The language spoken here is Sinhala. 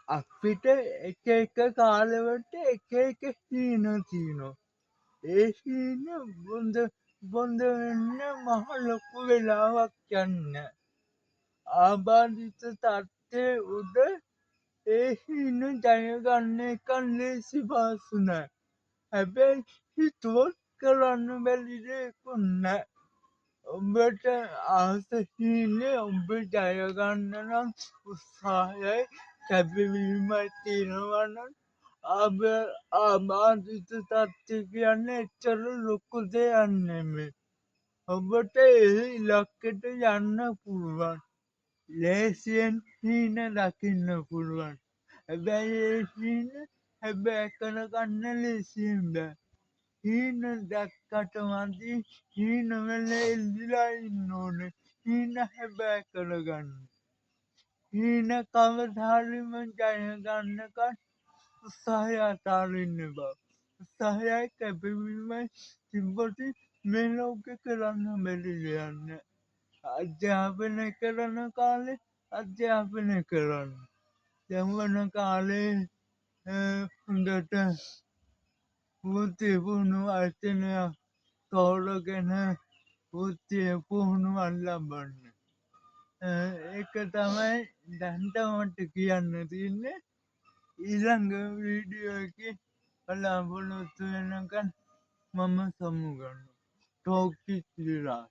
අපිට එක එක කාලෙවලට එක එක හීන තියෙනවා. ඒ හීන බොඳ වෙන්න මහ ලොකු වෙලාවක් යන්නේ. ආබාධිත තත්ත්වයේ උඩ ඒ හීන ජය ගන්න එක ලේසි පහසු නෑ. හැබැයි හිතුවොත් කරන්න බැරි දෙයක්වත් නෑ. උඹට ආස හීනේ උඹ ජය ගන්න නම් උත්සාහයයි කැපවීමයි තියෙනවා නම් ආබාධිත තත්ත්වය කියන්නේ එච්චර ලොකු දෙයක් නෙමෙයි. ඔබට ඒ ඉලක්කෙට යන්න පුළුවන්. ලේසියෙන් හීන දකින්න පුළුවන්. හැබැයි ඒ හීන හැබෑ කරගන්න ලේසියෙන් බෑ. හීන දැක්කට මදි හීන වල එල්ලිලා ඉන්න ඕනේ. හීන හැබෑ කරගන්න. හීන කවදාහරිම ජය ගන්නකන් උත්සාහය අතාරින්න එපා. උත්සාහයයි කැපවීමයි තිබ්බොත් මේ ලෝකේ කරන්න බැරි දෙයක් නෑ. අධ්‍යාපනය කරන කාලේ අධ්‍යාපනය කරන්න. යෞවන කාලේ හොඳට වෘත්තීය පුහුණුව වචනයක් තෝරගෙන වෘත්තීය පුහුණුවක් ලබන්න. ඒක තමයි දැනට මට කියන්න තියෙන්නේ. ඊළඟ වීඩියෝ එකේ බලාපොරොත්තු වෙනකන් මම සමුගන්නවා. ටෝක් විත් විරාජ්.